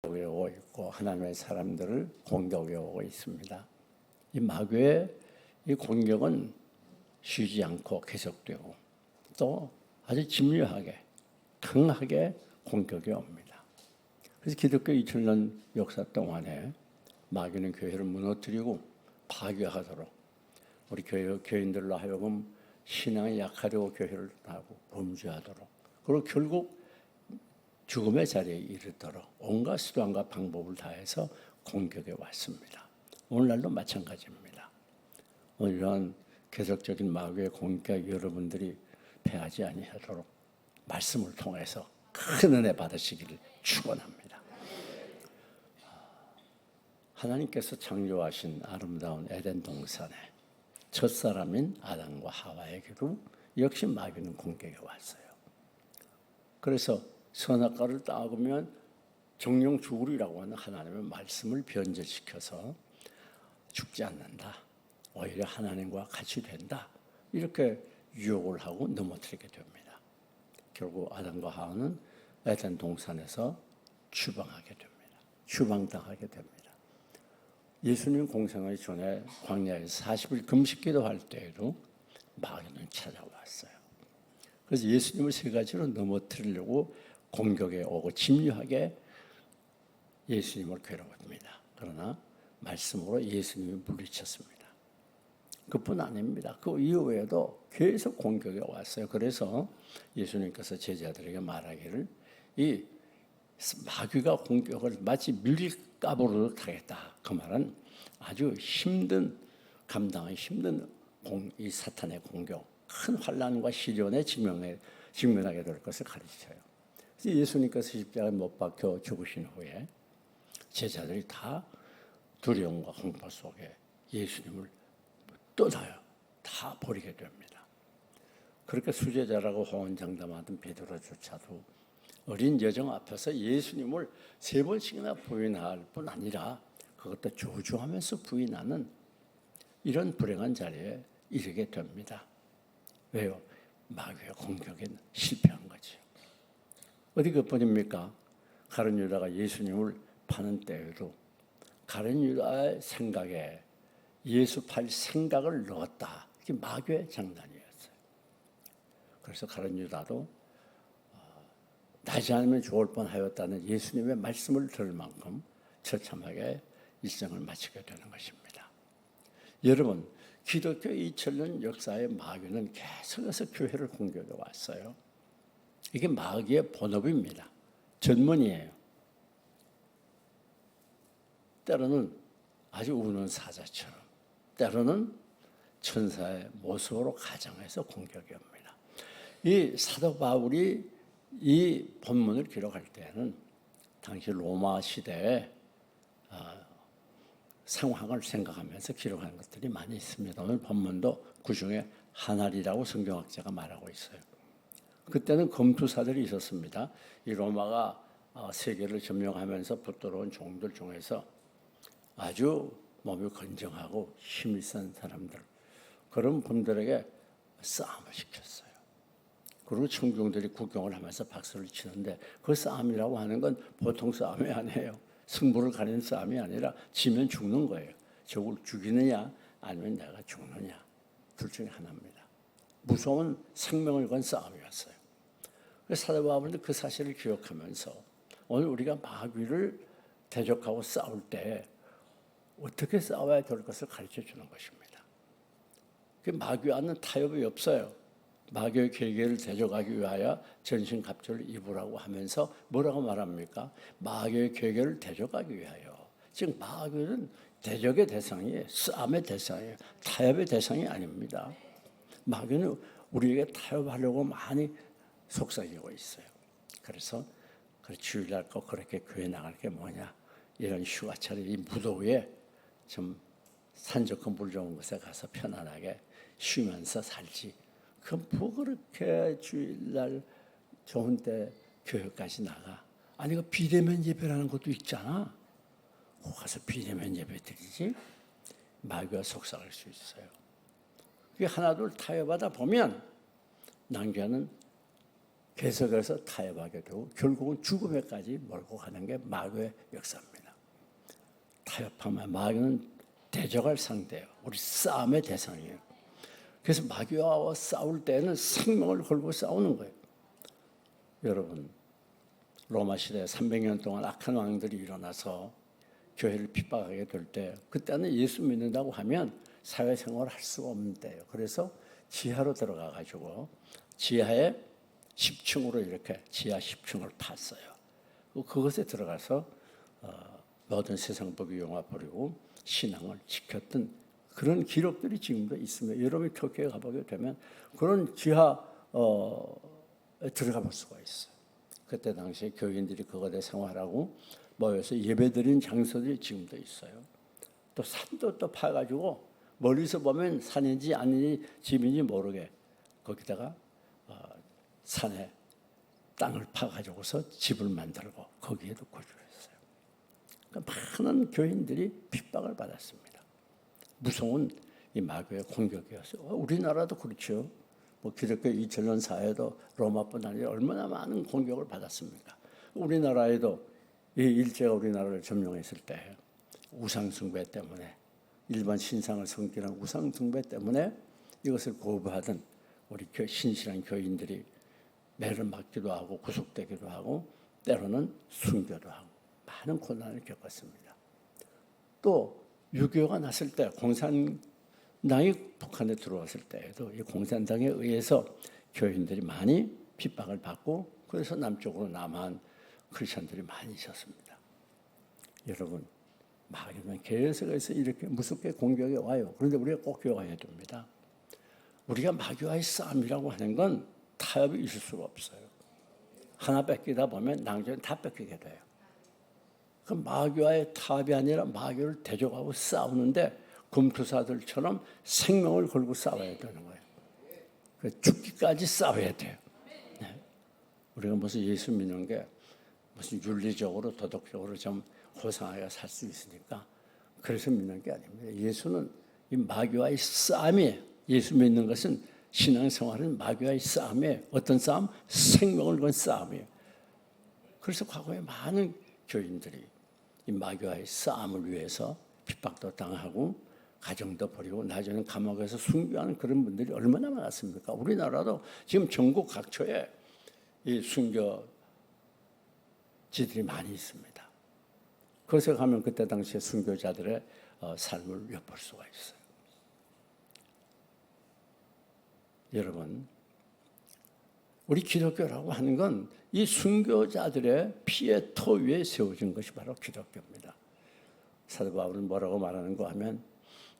공격해 오고 있고 하나님의 사람들을 공격해 오고 있습니다. 이 마귀의 이 공격은 쉬지 않고 계속되고 또 아주 집요하게 강하게 공격이 옵니다. 그래서 기독교 2000년 역사 동안에 마귀는 교회를 무너뜨리고 파괴하도록 우리 교인들로 하여금 신앙이 약하려고 교회를 나고 범죄하도록 그리고 결국 죽음의 자리에 이르도록 온갖 수단과 방법을 다해서 공격해 왔습니다. 오늘날도 마찬가지입니다. 이런 계속적인 마귀의 공격 여러분들이 패하지 아니하도록 말씀을 통해서 큰 은혜 받으시기를 축원합니다. 하나님께서 창조하신 아름다운 에덴 동산에 첫사람인 아담과 하와에게도 역시 마귀는 공격해 왔어요. 그래서 선악과를 따먹으면 정령 죽으리라고 하는 하나님의 말씀을 변절시켜서 죽지 않는다. 오히려 하나님과 같이 된다. 이렇게 유혹을 하고 넘어뜨리게 됩니다. 결국 아담과 하와는 에덴 동산에서 추방하게 됩니다. 추방당하게 됩니다. 예수님 공생하기 전에 광야에서 40일 금식 기도할 때에도 마귀는 찾아왔어요. 그래서 예수님을 세 가지로 넘어뜨리려고 공격에 오고 집요하게 예수님을 괴롭힙니다. 그러나 말씀으로 예수님이 물리쳤습니다. 그뿐 아닙니다. 그 이후에도 계속 공격이 왔어요. 그래서 예수님께서 제자들에게 말하기를 이 마귀가 공격을 마치 밀가부르듯 하겠다. 그 말은 아주 힘든 감당하기 힘든 이 사탄의 공격, 큰 환난과 시련에 직면하게 될 것을 가르쳐요. 예수님께서 십자가에 못 박혀 죽으신 후에 제자들이 다 두려움과 공포 속에 예수님을 떠나요. 다 버리게 됩니다. 그렇게 수제자라고 호언장담하던 베드로조차도 어린 여정 앞에서 예수님을 3번씩이나 부인할 뿐 아니라 그것도 조주하면서 부인하는 이런 불행한 자리에 이르게 됩니다. 왜요? 마귀의 공격에 실패한 거죠. 어디 그뿐입니까? 가룟 유다가 예수님을 파는 때에도 가룟 유다의 생각에 예수 팔 생각을 넣었다. 이게 마귀의 장난이었어요. 그래서 가룟 유다도 나지 않으면 좋을 뻔하였다는 예수님의 말씀을 들을 만큼 처참하게 일생을 마치게 되는 것입니다. 여러분, 기독교 2000년 역사의 마귀는 계속해서 교회를 공격해 왔어요. 이게 마귀의 본업입니다. 전문이에요. 때로는 아주 우는 사자처럼, 때로는 천사의 모습으로 가장해서 공격이 옵니다. 이 사도 바울이 이 본문을 기록할 때는 당시 로마 시대의 상황을 생각하면서 기록한 것들이 많이 있습니다. 오늘 본문도 그 중에 하나리라고 성경학자가 말하고 있어요. 그때는 검투사들이 있었습니다. 이 로마가 세계를 점령하면서 붙들어온 종들 중에서 아주 몸이 건정하고 힘이 센 사람들, 그런 분들에게 싸움을 시켰어요. 그리고 청중들이 구경을 하면서 박수를 치는데 그 싸움이라고 하는 건 보통 싸움이 아니에요. 승부를 가리는 싸움이 아니라 지면 죽는 거예요. 저걸 죽이느냐 아니면 내가 죽느냐, 둘 중에 하나입니다. 무서운 생명을 건 싸움이었어요. 사도 바울은 그 사실을 기억하면서 오늘 우리가 마귀를 대적하고 싸울 때 어떻게 싸워야 될 것을 가르쳐 주는 것입니다. 마귀와는 타협이 없어요. 마귀의 계계를 대적하기 위하여 전신갑주를 입으라고 하면서 뭐라고 말합니까? 마귀의 계계를 대적하기 위하여. 즉 마귀는 대적의 대상이에요. 싸움의 대상이에요. 타협의 대상이 아닙니다. 마귀는 우리에게 타협하려고 많이 속삭이고 있어요. 그래서 주일날 꼭 그렇게 교회 나갈 게 뭐냐, 이런 휴가철에 이 무더위에 좀 산적한 물 좋은 곳에 가서 편안하게 쉬면서 살지, 그럼 뭐 그렇게 주일날 좋은 때 교회까지 나가. 아니 그 비대면 예배라는 것도 있잖아. 거 가서 비대면 예배 드리지. 마귀가 속삭일 수 있어요. 그게 하나둘 타협하다 보면 난개는 계속해서 타협하게 되고 결국은 죽음에까지 몰고 가는 게 마귀의 역사입니다. 타협하면 마귀는 대적할 상대예요. 우리 싸움의 대상이에요. 그래서 마귀와 싸울 때는 생명을 걸고 싸우는 거예요. 여러분, 로마 시대에 300년 동안 악한 왕들이 일어나서 교회를 핍박하게 될 때, 그때는 예수 믿는다고 하면 사회생활을 할 수가 없는 때예요. 그래서 지하로 들어가 가지고 지하에 10층으로 이렇게 지하 10층을 팠어요. 그것에 들어가서 모든 세상법이 용합버리고 신앙을 지켰던 그런 기록들이 지금도 있습니다. 여러분이 터키에 가보게 되면 그런 지하에 들어가 볼 수가 있어요. 그때 당시에 교인들이 그곳에 생활하고 모여서 예배드린 장소들이 지금도 있어요. 또 산도 또 파가지고 멀리서 보면 산인지 아닌지 집인지 모르게 거기다가 산에 땅을 파가지고서 집을 만들고 거기에도 거주를 했어요. 그러니까 많은 교인들이 핍박을 받았습니다. 무서운 이 마귀의 공격이었어요. 우리나라도 그렇죠. 뭐 기독교 2000년 사회도 로마뿐 아니라 얼마나 많은 공격을 받았습니까? 우리나라에도 이 일제가 우리나라를 점령했을 때 우상숭배 때문에 일반 신상을 섬기는 우상숭배 때문에 이것을 거부하던 우리 신실한 교인들이 매를 맞기도 하고 구속되기도 하고 때로는 순교도 하고 많은 고난을 겪었습니다. 또 6.25가 났을 때 공산당이 북한에 들어왔을 때에도 이 공산당에 의해서 교인들이 많이 핍박을 받고 그래서 남쪽으로 남한 크리스천들이 많이 있었습니다. 여러분, 마귀는 계속해서 이렇게 무섭게 공격이 와요. 그런데 우리가 꼭 기억해야 됩니다. 우리가 마귀와의 싸움이라고 하는 건 타협이 있을 수가 없어요. 하나 뺏기다 보면 나중에 다 뺏기게 돼요. 그 마귀와의 타협이 아니라 마귀를 대적하고 싸우는데 금투사들처럼 생명을 걸고 싸워야 되는 거예요. 죽기까지 싸워야 돼요. 네. 우리가 무슨 예수 믿는 게 무슨 윤리적으로 도덕적으로 좀 호상하게 살 수 있으니까 그래서 믿는 게 아닙니다. 예수는 이 마귀와의 싸움이에요. 예수 믿는 것은 신앙생활은 마귀와의 싸움이에요. 어떤 싸움? 생명을 건 싸움이에요. 그래서 과거에 많은 교인들이 이 마귀와의 싸움을 위해서 핍박도 당하고 가정도 버리고 나중에 감옥에서 순교하는 그런 분들이 얼마나 많았습니까? 우리나라도 지금 전국 각처에 이 순교지들이 많이 있습니다. 그래서 가면 그때 당시에 순교자들의 삶을 엿볼 수가 있어요. 여러분, 우리 기독교라고 하는 건 이 순교자들의 피의 터 위에 세워진 것이 바로 기독교입니다. 사도 바울은 뭐라고 말하는가 하면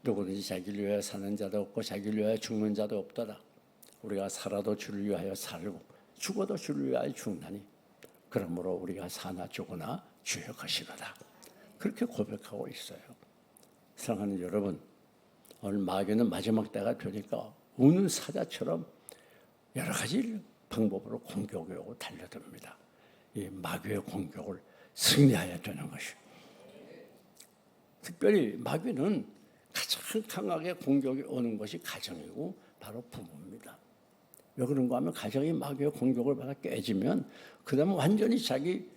누구든지 자기를 위하여 사는 자도 없고 자기를 위하여 죽는 자도 없더라. 우리가 살아도 주를 위하여 살고 죽어도 주를 위하여 죽나니 그러므로 우리가 사나 죽으나 주의 것이로다. 그렇게 고백하고 있어요. 사랑하는 여러분, 오늘 마귀는 마지막 때가 되니까 우는 사자처럼 여러 가지 방법으로 공격이 오고 달려듭니다. 이 마귀의 공격을 승리해야 되는 것이에요. 특별히 마귀는 가장 강하게 공격이 오는 것이 가정이고 바로 부모입니다. 왜 그런가 하면 가정이 마귀의 공격을 받아 깨지면 그 다음에 완전히 자기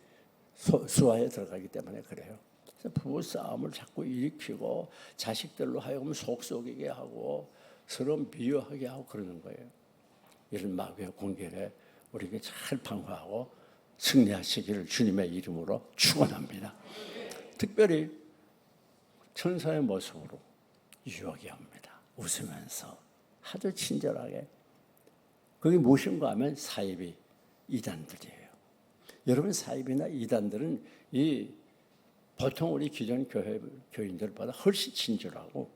수하에 들어가기 때문에 그래요. 그래서 부부 싸움을 자꾸 일으키고 자식들로 하여금 속썩이게 하고 서로 미워하게 하고 그러는 거예요. 이런 마귀의 공격에 우리에게 잘 방어하고 승리하시기를 주님의 이름으로 축원합니다. 특별히 천사의 모습으로 유혹이 옵니다. 웃으면서 아주 친절하게. 그게 무엇인가 하면 사이비 이단들이에요. 여러분, 사이비나 이단들은 보통 우리 기존 교인들보다 훨씬 친절하고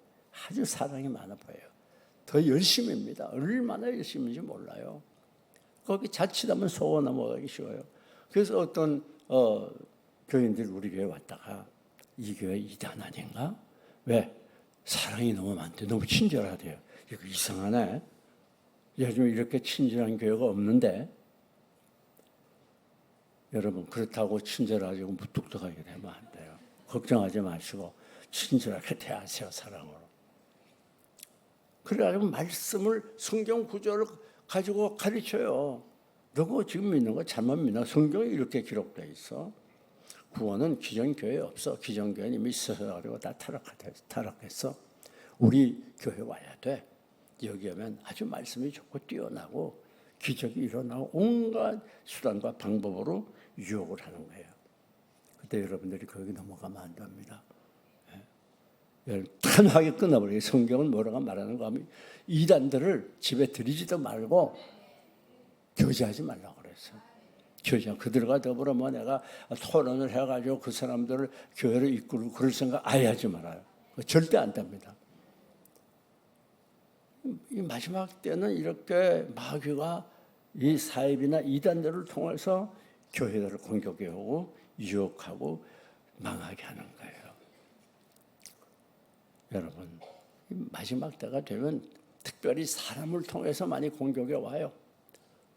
아주 사랑이 많아 보여요. 더 열심입니다. 얼마나 열심인지 몰라요. 거기 자칫하면 속아 넘어가기 쉬워요. 그래서 어떤 교인들이 우리 교회 왔다가 이 교회 이단 아닌가? 왜? 사랑이 너무 많대. 너무 친절하대요. 이거 이상하네. 요즘 이렇게 친절한 교회가 없는데. 여러분, 그렇다고 친절하고 무뚝뚝하게 되면 안 돼요. 걱정하지 마시고 친절하게 대하세요. 사랑으로. 그래가지고 말씀을 성경 구절을 가지고 가르쳐요. 너가 지금 믿는 거 잘못 믿는 성경에 이렇게 기록되어 있어. 구원은 기존교회에 없어. 기존교회는 이미 있어가지고 다 타락했어. 우리 교회 와야 돼. 여기 오면 아주 말씀이 좋고 뛰어나고 기적이 일어나고 온갖 수단과 방법으로 유혹을 하는 거예요. 그때 여러분들이 거기 넘어가면 안 됩니다. 단호하게 끊어버려요. 성경은 뭐라고 말하는 거 하면 이단들을 집에 들이지도 말고 교제하지 말라고 그랬어요. 교제 그들과 더불어 뭐 내가 토론을 해가지고 그 사람들을 교회를 이끌고 그럴 생각 아예 하지 말아요. 절대 안 됩니다. 이 마지막 때는 이렇게 마귀가 이 사입이나 이단들을 통해서 교회들을 공격해오고 유혹하고 망하게 하는 거예요. 여러분, 마지막 때가 되면 특별히 사람을 통해서 많이 공격이 와요.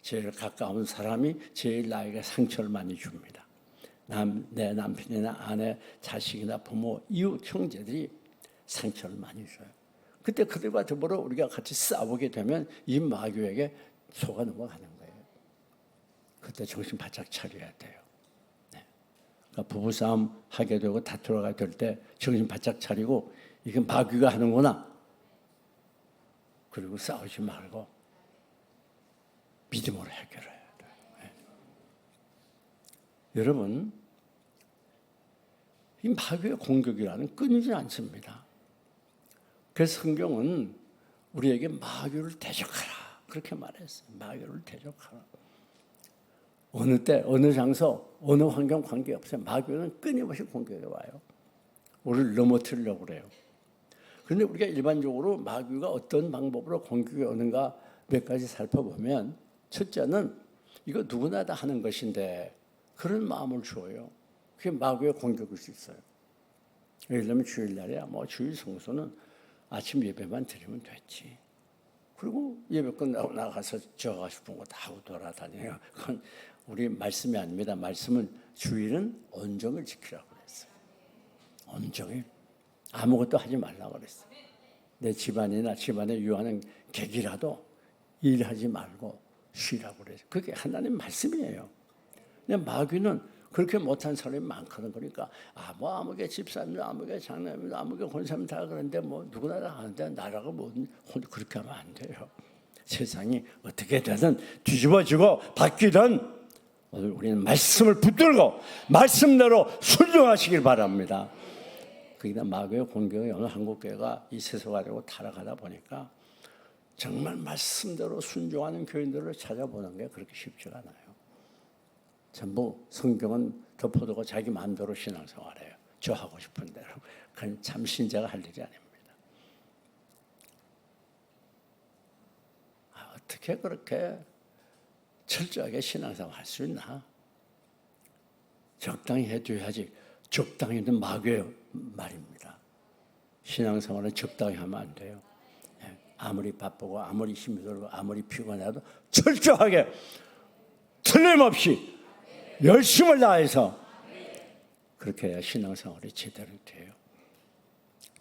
제일 가까운 사람이 제일 나에게 상처를 많이 줍니다. 내 남편이나 아내, 자식이나 부모, 이웃, 형제들이 상처를 많이 줘요. 그때 그들과 더불어 우리가 같이 싸우게 되면 이 마귀에게 속아 넘어가는 거예요. 그때 정신 바짝 차려야 돼요. 네. 그러니까 부부싸움 하게 되고 다투러가 될 때 정신 바짝 차리고 이게 마귀가 하는구나. 그리고 싸우지 말고 믿음으로 해결해야 돼요. 네. 여러분, 이 마귀의 공격이라는 끊이지 않습니다. 그래서 성경은 우리에게 마귀를 대적하라 그렇게 말했어요. 마귀를 대적하라. 어느 때, 어느 장소, 어느 환경 관계없어요. 마귀는 끊임없이 공격해 와요. 우리를 넘어뜨리려고 그래요. 그런데 우리가 일반적으로 마귀가 어떤 방법으로 공격해 오는가 몇 가지 살펴보면 첫째는 이거 누구나 다 하는 것인데 그런 마음을 주어요. 그게 마귀의 공격일 수 있어요. 예를 들면 주일날에 뭐 주일 성수는 아침 예배만 드리면 됐지. 그리고 예배 끝나고 나가서 저가 싶은 거 다 하고 돌아다녀요. 그건 우리 말씀이 아닙니다. 말씀은 주일은 온정을 지키라고 그랬어요. 온정일. 아무것도 하지 말라고 그랬어요. 내 집안이나 집안에 유하는 객이라도 일하지 말고 쉬라고 그랬어요. 그게 하나님 말씀이에요. 근데 마귀는 그렇게 못한 사람이 많거든. 그러니까 뭐 아무개 집사입니다, 아무개 장남입니다, 아무개 권사님 다 그런데 뭐 누구나 다 하는데 나라고 뭐 그렇게 하면 안 돼요. 세상이 어떻게 되든 뒤집어지고 바뀌든 오늘 우리는 말씀을 붙들고 말씀대로 순종하시길 바랍니다. 그러나 마귀의 공격이 오늘 한국교회가 이 세속화되고 타락하다 보니까 정말 말씀대로 순종하는 교인들을 찾아보는 게 그렇게 쉽지가 않아요. 전부 성경은 덮어두고 자기 마음대로 신앙생활해요. 저 하고 싶은 대로. 그건 참 신자가 할 일이 아닙니다. 어떻게 그렇게 철저하게 신앙생활 할 수 있나? 적당히 해줘야지. 적당히는 마귀의 말입니다. 신앙생활은 적당히 하면 안 돼요. 아무리 바쁘고 아무리 힘이 들고 아무리 피곤해도 철저하게 틀림없이 열심을 다해서 그렇게 해야 신앙생활이 제대로 돼요.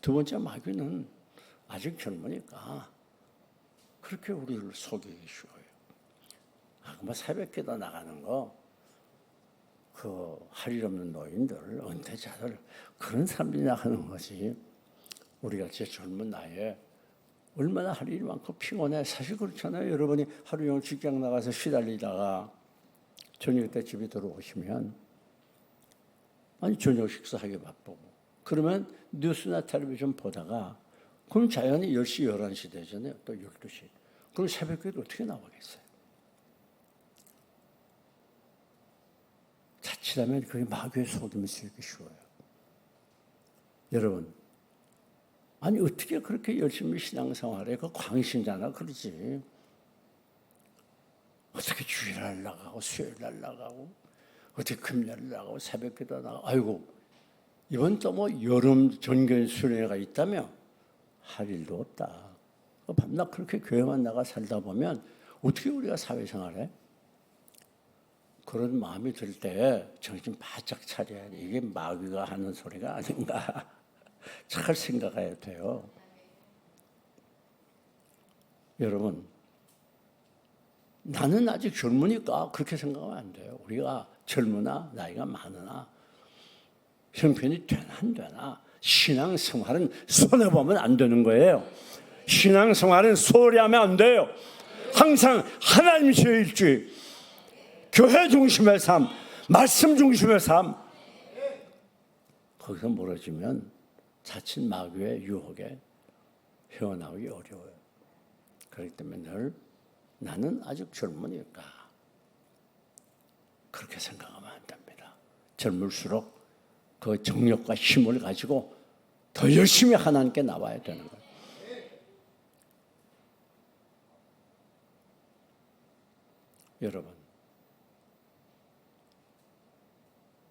두 번째, 마귀는 아직 젊으니까 그렇게 우리를 속이기 쉬워요. 뭐 새벽기도 나가는 거, 그 할 일 없는 노인들, 은퇴자들 그런 사람들이 나가는 거지. 우리같이 젊은 나이에 얼마나 할 일이 많고 피곤해. 사실 그렇잖아요. 여러분이 하루 종일 직장 나가서 시달리다가 저녁 때 집에 들어오시면 저녁 식사하기 바쁘고 그러면 뉴스나 텔레비전 보다가 그럼 자연히 10시, 11시 되잖아요. 또 12시. 그럼 새벽에도 어떻게 나오겠어요? 자칫하면 그게 마귀의 속임이 쓰기 쉬워요. 여러분, 어떻게 그렇게 열심히 신앙생활해? 그 광신자나 그러지. 어떻게 주일날 나가고 수요일날 나가고 어떻게 금요일 나가고 새벽기도 나가고 아이고 이번 또 뭐 여름 전교 수련회가 있다며 할 일도 없다. 밤낮 그렇게 교회만 나가 살다 보면 어떻게 우리가 사회생활해? 그런 마음이 들 때 정신 바짝 차려야 돼. 이게 마귀가 하는 소리가 아닌가 잘 생각해야 돼요. 여러분, 나는 아직 젊으니까 그렇게 생각하면 안 돼요. 우리가 젊으나 나이가 많으나 형편이 되나 안 되나 신앙생활은 손해보면 안 되는 거예요. 신앙생활은 소홀히 하면 안 돼요. 항상 하나님의 일주일, 교회 중심의 삶, 말씀 중심의 삶, 거기서 멀어지면 자칫 마귀의 유혹에 헤어나오기 어려워요. 그렇기 때문에 늘 나는 아직 젊으니까 그렇게 생각하면 안 됩니다. 젊을수록 그 정력과 힘을 가지고 더 열심히 하나님께 나와야 되는 거예요. 여러분,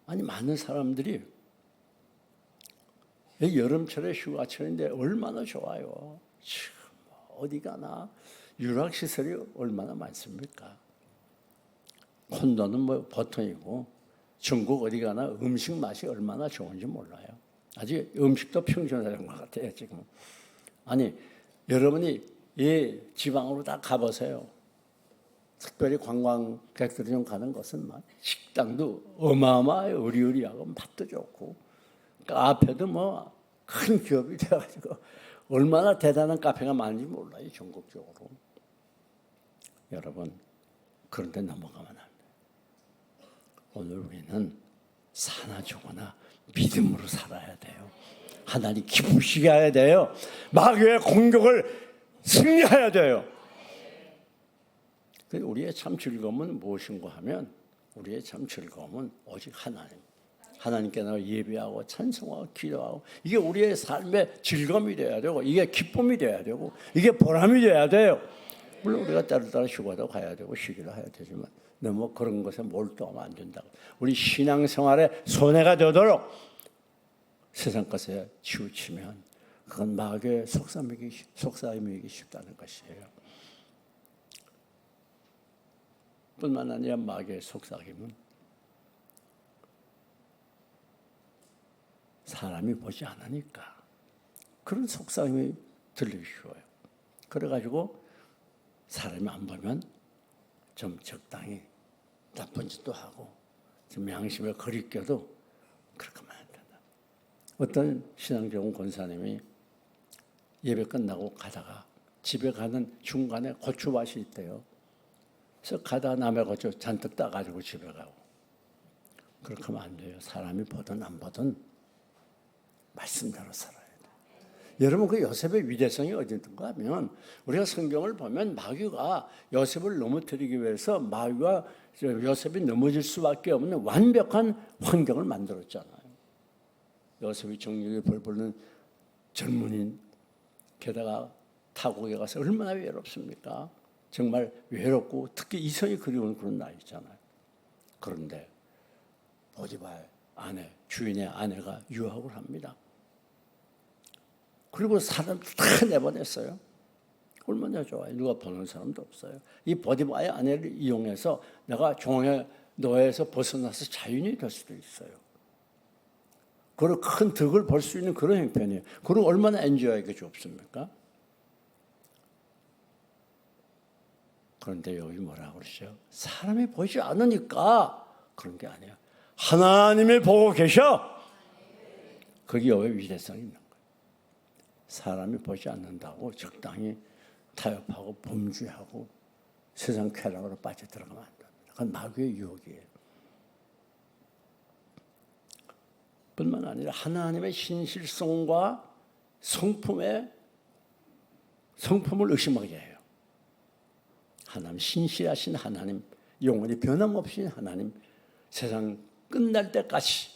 아니 많은 사람들이 여름철에 휴가철인데 얼마나 좋아요. 지금 어디 가나 유락시설이 얼마나 많습니까? 콘도는 뭐 보통이고 전국 어디 가나 음식 맛이 얼마나 좋은지 몰라요. 아직 음식도 평준화된 것 같아요 지금. 아니 여러분이 이 지방으로 다 가보세요. 특별히 관광객들이 좀 가는 것은 막 식당도 어마어마해요. 의리의리하고 맛도 좋고 카페도 뭐 큰 기업이 돼가지고 얼마나 대단한 카페가 많은지 몰라요 전국적으로. 여러분 그런데 넘어가면 안 돼요. 오늘 우리는 사나 죽거나 믿음으로 살아야 돼요. 하나님 기쁘시게 해야 돼요. 마귀의 공격을 승리해야 돼요. 우리의 참 즐거움은 무엇인가 하면 우리의 참 즐거움은 오직 하나님께 나가 예배하고 찬송하고 기도하고 이게 우리의 삶의 즐거움이 돼야 되고 이게 기쁨이 돼야 되고 이게 보람이 돼야 돼요. 물론 우리가 따로 휴가도 가야 되고 쉬기도 해야 되지만 너무 그런 것에 몰두하면 안 된다고. 우리 신앙생활에 손해가 되도록 세상 것에 치우치면 그건 마귀의 속삭임이기 쉽다는 것이에요. 뿐만 아니라 마귀의 속삭임은 사람이 보지 않으니까 그런 속삭임이 들리기 쉬워요. 그래가지고 사람이 안 보면 좀 적당히 나쁜 짓도 하고 좀 양심에 거리껴도 그렇게 하면 안 된다. 어떤 신앙적인 권사님이 예배 끝나고 가다가 집에 가는 중간에 고추밭이 있대요. 그래서 가다 남의 고추 잔뜩 따가지고 집에 가고. 그렇게 하면 안 돼요. 사람이 보든 안 보든 말씀대로 살아야 돼요. 여러분 그 요셉의 위대성이 어디 있는가 하면 우리가 성경을 보면 마귀가 요셉을 넘어뜨리기 위해서 마귀가 요셉이 넘어질 수밖에 없는 완벽한 환경을 만들었잖아요. 요셉이 정력이 벌벌는 젊은인 게다가 타국에 가서 얼마나 외롭습니까? 정말 외롭고 특히 이성이 그리운 그런 나이잖아요. 그런데 보디발 아내, 주인의 아내가 유혹을 합니다. 그리고 사람들 다 내보냈어요. 얼마나 좋아요. 누가 보는 사람도 없어요. 이 보디발의 아내를 이용해서 내가 종의 노예에서 벗어나서 자유인이 될 수도 있어요. 그런 큰 덕을 볼 수 있는 그런 형편이에요. 그리고 얼마나 엔조이하게 좋습니까? 그런데 여기 뭐라고 그러죠? 사람이 보지 않으니까 그런 게 아니에요. 하나님이 보고 계셔. 거기 여기 위대성이 있는 거예요. 사람이 보지 않는다고 적당히 타협하고 범죄하고 세상 쾌락으로 빠져들어가면 안 됩니다. 그건 마귀의 유혹이에요. 뿐만 아니라 하나님의 신실성과 성품을 의심하게 해요. 하나님, 신실하신 하나님, 영원히 변함없이 하나님, 세상 끝날 때까지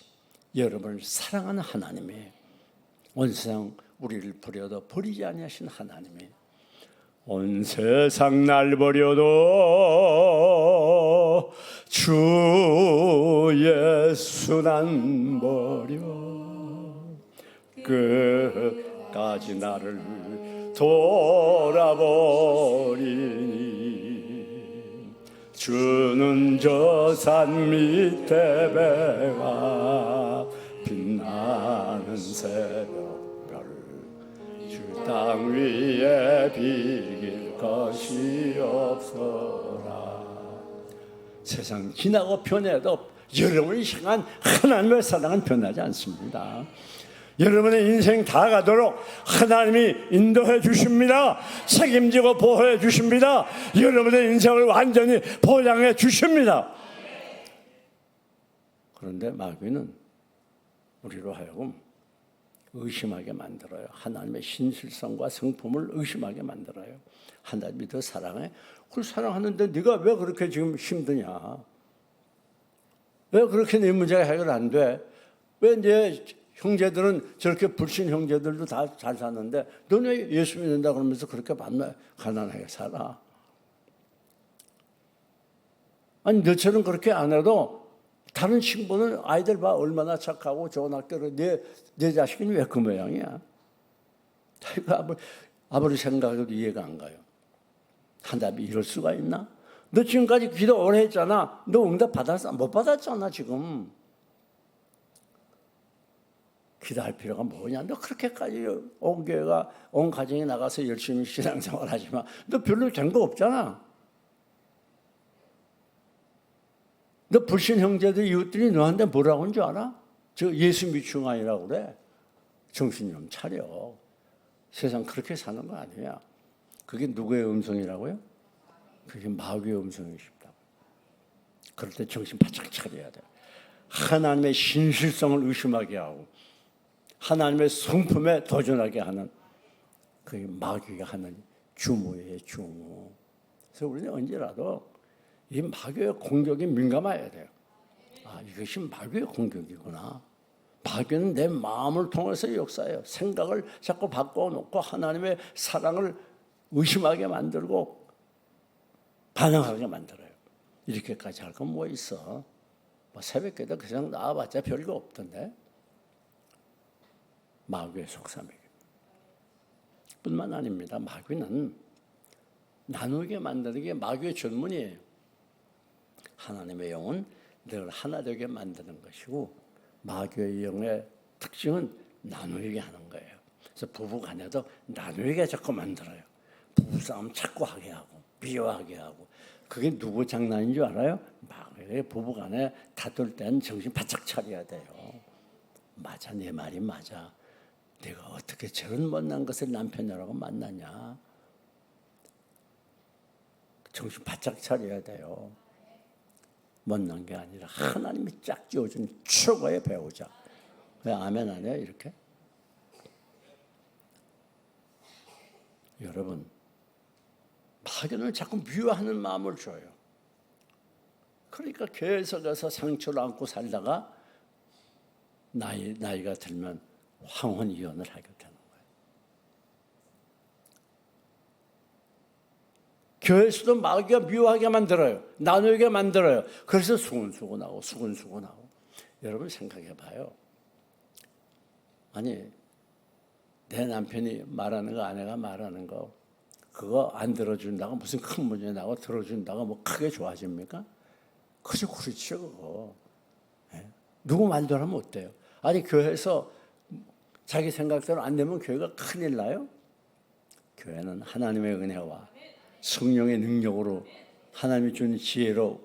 여러분을 사랑하는 하나님이 온 세상 우리를 버려도 버리지 아니하신 하나님이 온 세상 날 버려도 주 예수 난 버려 끝까지 나를 돌아보리니 주는 저 산 밑에 배가 빛나는 새벽별 주 땅 위에 비길 것이 없어라. 세상 지나고 변해도 여러분이 향한 하나님의 사랑은 변하지 않습니다. 여러분의 인생 다 가도록 하나님이 인도해 주십니다. 책임지고 보호해 주십니다. 여러분의 인생을 완전히 보장해 주십니다. 그런데 마귀는 우리로 하여금 의심하게 만들어요. 하나님의 신실성과 성품을 의심하게 만들어요. 하나님이 더 사랑해? 그걸 사랑하는데 네가 왜 그렇게 지금 힘드냐? 왜 그렇게 네 문제가 해결 안 돼? 왜 내 형제들은 저렇게 불신 형제들도 다 잘 사는데 너는 왜 예수 믿는다 그러면서 그렇게 가난하게 살아? 아니 너처럼 그렇게 안 해도 다른 친구는 아이들 봐 얼마나 착하고 좋은 학교를 내 자식은 왜 그 모양이야? 아버지 생각해도 이해가 안 가요. 하나님이 이럴 수가 있나? 너 지금까지 기도 오래 했잖아. 너 응답 받았어? 못 받았잖아 지금. 기도할 필요가 뭐냐? 너 그렇게까지 온 교회가 온 가정에 나가서 열심히 신앙생활 하지만 너 별로 된 거 없잖아. 너 불신 형제들 이웃들이 너한테 뭐라고 하는 줄 알아? 저 예수 미충아이라고 그래. 정신 좀 차려. 세상 그렇게 사는 거 아니야. 그게 누구의 음성이라고요? 그게 마귀의 음성이 싶다고. 그럴 때 정신 바짝 차려야 돼. 하나님의 신실성을 의심하게 하고 하나님의 성품에 도전하게 하는 그게 마귀가 하는 주무예요, 주무. 그래서 우리는 언제라도 이 마귀의 공격에 민감해야 돼요. 아, 이것이 마귀의 공격이구나. 마귀는 내 마음을 통해서 역사해요. 생각을 자꾸 바꿔놓고 하나님의 사랑을 의심하게 만들고 반항하게 만들어요. 이렇게까지 할 건 뭐 있어? 뭐 새벽기도 그냥 나와봤자 별거 없던데. 마귀의 속삭이기 뿐만 아닙니다. 마귀는 나누게 만드는 게 마귀의 전문이에요. 하나님의 영은 늘 하나 되게 만드는 것이고 마귀의 영의 특징은 나누게 하는 거예요. 그래서 부부 간에도 나누게 자꾸 만들어요. 부부싸움 자꾸 하게 하고 미워하게 하고 그게 누구 장난인 줄 알아요? 마귀의 부부 간에 다툴 땐 정신 바짝 차려야 돼요. 맞아, 내 말이 맞아. 내가 어떻게 저런 못난 것을 남편이라고 만나냐. 정신 바짝 차려야 돼요. 못난 게 아니라 하나님이 짝 지어준 최고의 배우자. 왜 아멘 안 해요 이렇게? 여러분 마귀는 자꾸 미워하는 마음을 줘요. 그러니까 계속해서 상처를 안고 살다가 나이가 들면 황혼 이혼을 하게 되는 거예요. 교회에서도 마귀가 미워하게 만들어요. 나누게 만들어요. 그래서 수근수근하고 수근수근하고. 여러분 생각해 봐요. 아니 내 남편이 말하는 거 아내가 말하는 거 그거 안 들어준다고 무슨 큰 문제 나고 들어준다고 뭐 크게 좋아집니까? 그저 그렇죠 그거. 네? 누구 말대로 하면 어때요? 아니 교회에서 자기 생각대로 안 되면 교회가 큰일 나요? 교회는 하나님의 은혜와 성령의 능력으로 하나님이 주는 지혜로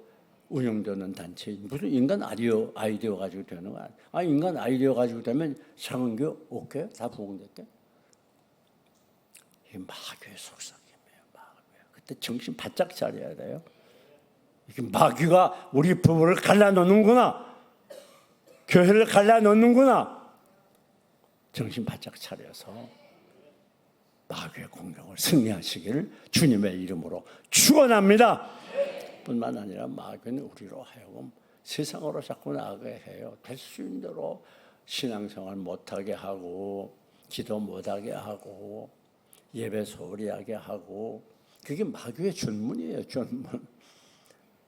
운영되는 단체. 무슨 인간 아이디어 가지고 되는 거야. 아 인간 아이디어 가지고 되면 장은교 오케이? 다 부흥됐대? 이게 마귀의 속삭임이에요. 마귀야. 그때 정신 바짝 차려야 돼요. 이게 마귀가 우리 부부를 갈라놓는구나. 교회를 갈라놓는구나. 정신 바짝 차려서 마귀의 공격을 승리하시기를 주님의 이름으로 축원합니다. 뿐만 아니라 마귀는 우리로 하여금 세상으로 자꾸 나가게 해요. 될 수 있는 대로 신앙생활 못하게 하고 기도 못하게 하고 예배 소홀히 하게 하고 그게 마귀의 전문이에요. 전문.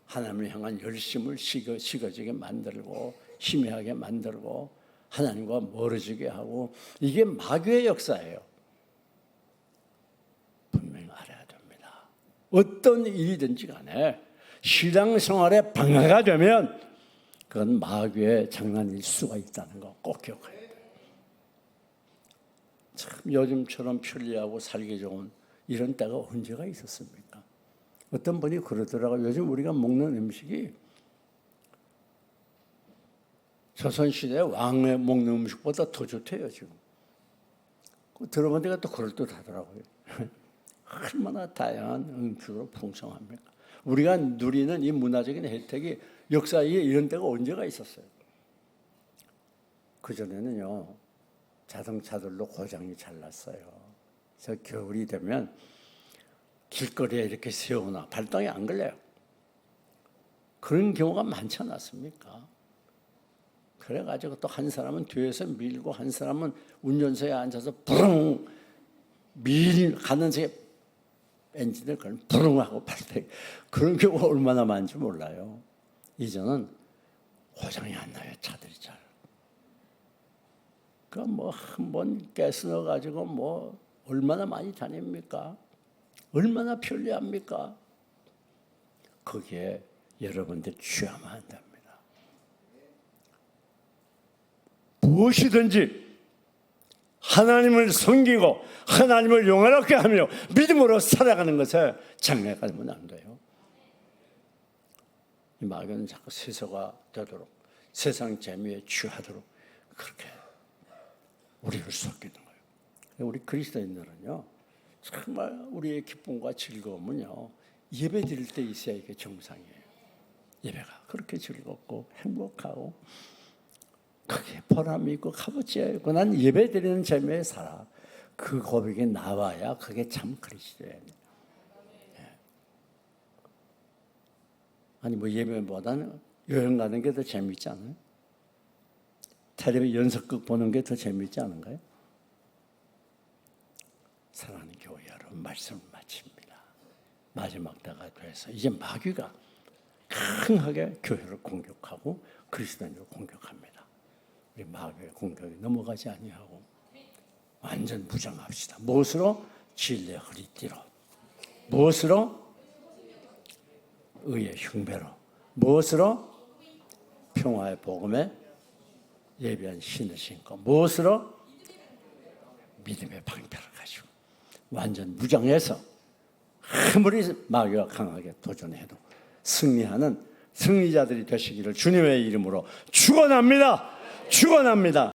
하나님을 향한 열심을 식어지게 만들고 희미하게 만들고 하나님과 멀어지게 하고 이게 마귀의 역사예요. 분명히 알아야 됩니다. 어떤 일이든지 간에 신앙생활에 방해가 되면 그건 마귀의 장난일 수가 있다는 거 꼭 기억해야 돼요. 참 요즘처럼 편리하고 살기 좋은 이런 때가 언제가 있었습니까? 어떤 분이 그러더라고요. 요즘 우리가 먹는 음식이 조선시대 왕의 먹는 음식보다 더 좋대요, 지금. 들어보니까 또 그럴듯하더라고요. 얼마나 다양한 음식으로 풍성합니까? 우리가 누리는 이 문화적인 혜택이 역사에 이런 때가 언제가 있었어요. 그전에는요, 자동차들로 고장이 잘 났어요. 그래서 겨울이 되면 길거리에 이렇게 세우나 발등이 안 걸려요. 그런 경우가 많지 않았습니까? 그래가지고 또 한 사람은 뒤에서 밀고 한 사람은 운전석에 앉아서 부릉 가는 새에 엔진을 그냥 부릉하고 발등 그런 경우가 얼마나 많은지 몰라요. 이제는 고장이 안 나요, 차들이 잘. 그러니까 뭐 한 번 가스 넣어가지고 뭐 얼마나 많이 다닙니까? 얼마나 편리합니까? 거기에 여러분들 취하면 안 됩니다. 무엇이든지 하나님을 섬기고 하나님을 영화롭게 하며 믿음으로 살아가는 것에 장애가 되면 안 돼요. 이 마귀는 자꾸 세서가 되도록 세상 재미에 취하도록 그렇게 우리를 속이는 거예요. 우리 그리스도인들은요, 정말 우리의 기쁨과 즐거움은요, 예배 드릴 때 있어야 이게 정상이에요. 예배가 그렇게 즐겁고 행복하고 그게 보람이 있고 값어치가 있고 난 예배 드리는 재미에 살아. 그 고백이 나와야 그게 참 그리스도예요. 아니 뭐 예배보다는 여행 가는 게 더 재미있지 않아요? 텔레비 연속극 보는 게 더 재미있지 않은가요? 사랑하는 교회 여러분, 말씀을 마칩니다. 마지막 때가 돼서 이제 마귀가 강하게 교회를 공격하고 그리스도인을 공격합니다. 우리 마귀의 공격에 넘어가지 아니하고 완전 무장합시다. 무엇으로? 진리의 허리띠로. 무엇으로? 의의 흉배로. 무엇으로? 평화의 복음에 예비한 신을 신고. 무엇으로? 믿음의 방패를 가지고 완전 무장해서 아무리 마귀가 강하게 도전해도 승리하는 승리자들이 되시기를 주님의 이름으로 축원합니다. 축원합니다.